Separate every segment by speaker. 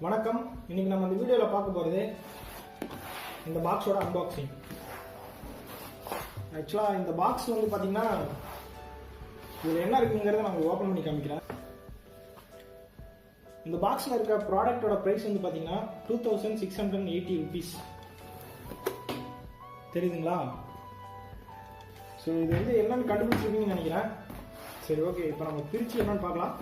Speaker 1: வணக்கம். இன்னைக்கு நம்ம இந்த வீடியோவில் பார்க்க போகிறது இந்த பாக்ஸோட அன்பாக்சிங். ஆக்சுவலாக இந்த பாக்ஸ் வந்து பார்த்தீங்கன்னா இதில் என்ன இருக்குங்கிறத நான் ஓப்பன் பண்ணி காமிக்கிறேன். இந்த பாக்ஸில் இருக்க ப்ராடக்டோட ப்ரைஸ் வந்து பார்த்தீங்கன்னா 2680 rupees. தெரியுதுங்களா? ஸோ இது வந்து என்னன்னு கண்டுபிடிச்சிருக்கீங்கன்னு நினைக்கிறேன். சரி, ஓகே, இப்போ நம்ம பிரித்து என்னன்னு பார்க்கலாம்.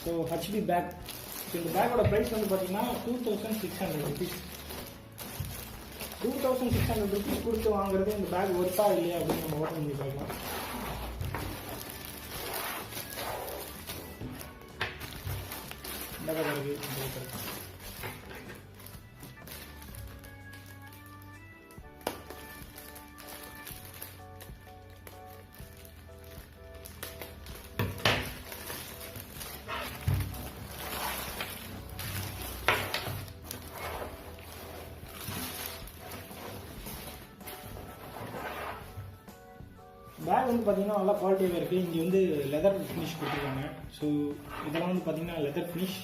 Speaker 1: ஸோ ஹச்டி பேக். இந்த பேக்கோட ப்ரைஸ் வந்து பார்த்தீங்கன்னா 2600 rupees. 2600 rupees கொடுத்து வாங்குறது இந்த பேக் ஒர்த்தா இல்லையா அப்படின்னு நம்ம ஓப்பன் பண்ணி பார்க்கலாம். பேக் வந்து பார்த்தீங்கன்னா நல்லா குவாலிட்டியாக இருக்குது. இங்கே வந்து லெதர் ஃபினிஷ் கொடுத்துருக்காங்க. ஸோ இதெல்லாம் வந்து பார்த்தீங்கன்னா லெதர் ஃபினிஷ்.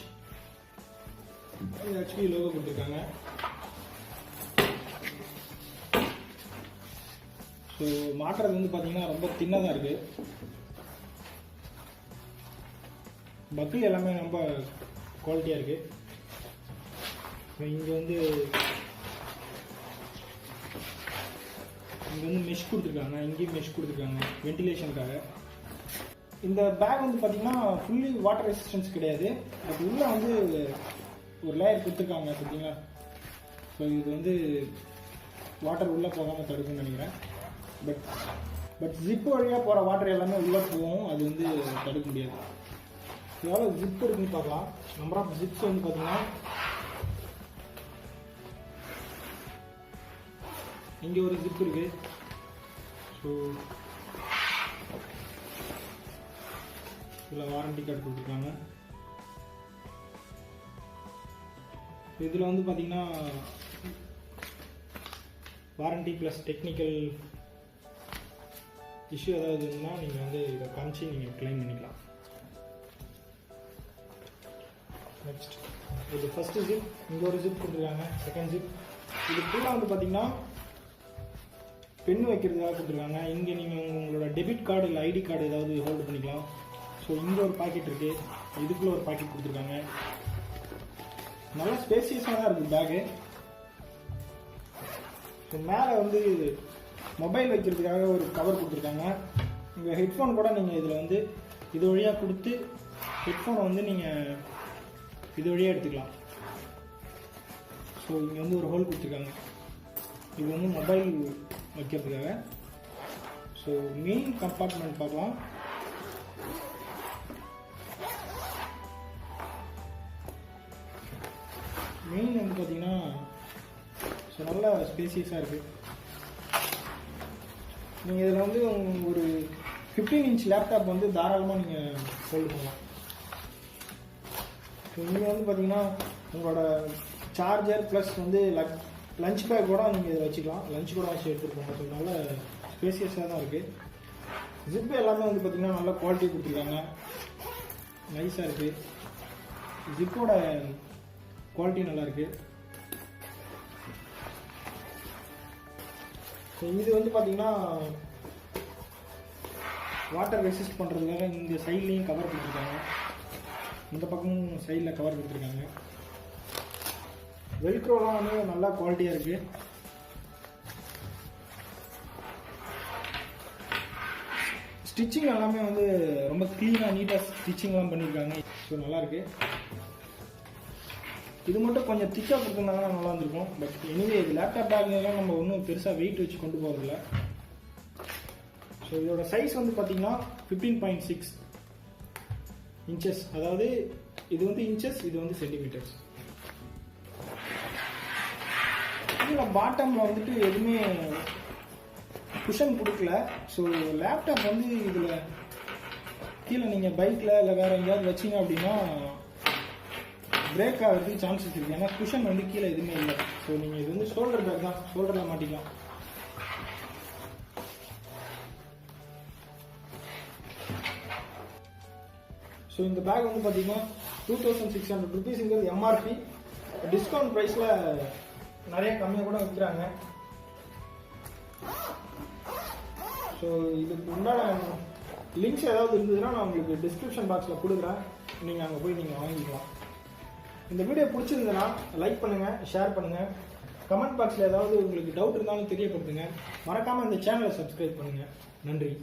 Speaker 1: ஹெச்பி லோகோ கொடுத்துருக்காங்க. ஸோ மாட்டுறது வந்து பார்த்தீங்கன்னா ரொம்ப தின்னாக தான் இருக்குது. பக்கில் எல்லாமே ரொம்ப குவாலிட்டியாக இருக்குது. இங்கே வந்து மெஷ் கொடுத்துருக்காங்க. இங்கேயும் மெஷ் கொடுத்துருக்காங்க வென்டிலேஷனுக்காக. இந்த பேக் வந்து பார்த்தீங்கன்னா ஃபுல்லி வாட்டர் ரெசிஸ்டன்ஸ் கிடையாது. அது உள்ளே வந்து ஒரு லேயர் கொடுத்துருக்காங்க பார்த்தீங்களா. ஸோ இது வந்து வாட்டர் உள்ளே போகாமல் தடுக்கும்னு நினைக்கிறேன். பட் ஜிப்பு வழியாக போகிற வாட்டர் எல்லாமே உள்ளே போகும். அது வந்து தடுக்க முடியாது. எவ்வளோ ஜிப் இருக்குன்னு பார்க்கலாம். நம்பர் ஆஃப் ஜிப்ஸ் வந்து பார்த்தீங்கன்னா இங்கே ஒரு ஜிப் இருக்கு. ஸோ இதில் வாரண்டி கார்டு கொடுத்துருக்காங்க. இதில் வந்து பார்த்தீங்கன்னா வாரண்டி ப்ளஸ் டெக்னிக்கல் இஷ்யூ ஏதாவது இருந்தால் நீங்கள் வந்து இதை காமிச்சு நீங்கள் கிளைம் பண்ணிக்கலாம். நெக்ஸ்ட் இது ஃபஸ்ட்டு ஜிப். இங்கே ஒரு ஜிப் கொடுத்துருக்காங்க. Second zip. இது ஃபுல்லாக வந்து பார்த்தீங்கன்னா பென் வைக்கிறதுக்காக கொடுத்துருக்காங்க. இங்கே நீங்கள் உங்களோட டெபிட் கார்டு இல்லை ஐடி கார்டு ஏதாவது ஹோல்டு பண்ணிக்கலாம். ஸோ இங்கே ஒரு பாக்கெட் இருக்குது. இதுக்குள்ளே ஒரு பாக்கெட் கொடுத்துருக்காங்க. நல்லா ஸ்பேசியஸாக தான் இருக்குது பேகு. ஸோ மேலே வந்து மொபைல் வைக்கிறதுக்காக ஒரு கவர் கொடுத்துருக்காங்க. உங்கள் ஹெட்ஃபோன் கூட நீங்கள் இதில் வந்து இது வழியாக கொடுத்து ஹெட்ஃபோனை வந்து நீங்கள் இது வழியாக எடுத்துக்கலாம். ஸோ இங்கே வந்து ஒரு ஹோல் கொடுத்துருக்காங்க. இது வந்து மொபைல் வைக்கிறதுக்காக. ஸோ மெயின் கம்பார்ட்மெண்ட் பார்க்கலாம். மெயின் வந்து பார்த்தீங்கன்னா ஸோ நல்லா ஸ்பேசியஸாக இருக்குது. நீங்கள் இதில் வந்து ஒரு 15 inch லேப்டாப் வந்து தாராளமாக நீங்கள் ஹோல்டு பண்ணலாம். ஸோ இங்கே வந்து பார்த்தீங்கன்னா உங்களோட சார்ஜர் ப்ளஸ் வந்து லஞ்ச் பேக் கூட நீங்கள் இதை வச்சுக்கலாம். லஞ்ச் கூட வச்சு எடுத்துகிட்டு போங்க. ஸோ நல்ல ஸ்பேசியஸாக தான் இருக்குது. ஜிப்பு எல்லாமே வந்து பார்த்திங்கன்னா நல்ல குவாலிட்டி கொடுத்துருக்காங்க. நைஸாக இருக்குது. ஜிப்போட குவாலிட்டி நல்லா இருக்குது. ஸோ இது வந்து பார்த்திங்கன்னா வாட்டர் ரெசிஸ்ட் பண்ணுறதுக்காக இந்த சைட்லேயும் கவர் கொடுத்துருக்காங்க. இந்த பக்கமும் சைடில் கவர் கொடுத்துருக்காங்க. வெல்க்ரோலாம் வந்து நல்லா குவாலிட்டியாக இருக்குது. ஸ்டிச்சிங் எல்லாமே வந்து ரொம்ப க்ளீனாக நீட்டாக ஸ்டிச்சிங்லாம் பண்ணியிருக்காங்க. ஸோ நல்லாயிருக்கு. இது மட்டும் கொஞ்சம் திக்காக கொடுத்துருந்தாங்கன்னா நல்லா இருந்திருக்கும். பட் எனிவே இது லேப்டாப் பேக்லாம் நம்ம ஒன்றும் பெருசாக வெயிட் வச்சு கொண்டு போகிறதில்ல. ஸோ ஸோ இதோட சைஸ் வந்து பார்த்தீங்கன்னா 15.6 இன்ச்சஸ், அதாவது இது வந்து இன்ச்சஸ், இது வந்து சென்டிமீட்டர்ஸ். இதில் பாட்டமில் வந்துட்டு எதுவுமே குஷன் கொடுக்கல. ஸோ லேப்டாப் வந்து இதில் கீழே நீங்கள் பைக்கில் இல்லை வேறு எங்கேயாவது வச்சிங்க அப்படின்னா பிரேக் ஆகிறதுக்கு சான்சஸ் இருக்குது. ஏன்னா குஷன் வந்து கீழே எதுவுமே இல்லை. ஸோ நீங்கள் இது வந்து ஷோல்டர் பேக் தான், ஷோல்டரில் மாட்டிக்கலாம். ஸோ இந்த பேக் வந்து பார்த்தீங்கன்னா 2600 ருபீஸுங்கிறது எம்ஆர்பி. டிஸ்கவுண்ட் ப்ரைஸில் நிறைய கம்மியாக கூட விற்கிறாங்க. ஸோ இதுக்கு உண்டான லிங்க்ஸ் ஏதாவது இருந்ததுன்னா நான் உங்களுக்கு டிஸ்கிரிப்ஷன் பாக்ஸில் கொடுக்குறேன், நீங்கள் அங்கே போய் நீங்கள் வாங்கிக்கலாம். இந்த வீடியோ பிடிச்சிருந்ததுன்னா லைக் பண்ணுங்கள், ஷேர் பண்ணுங்கள், கமெண்ட் பாக்ஸில் ஏதாவது உங்களுக்கு டவுட் இருந்தாலும் தெரியப்படுத்துங்க. மறக்காமல் இந்த சேனலை சப்ஸ்கிரைப் பண்ணுங்கள். நன்றி.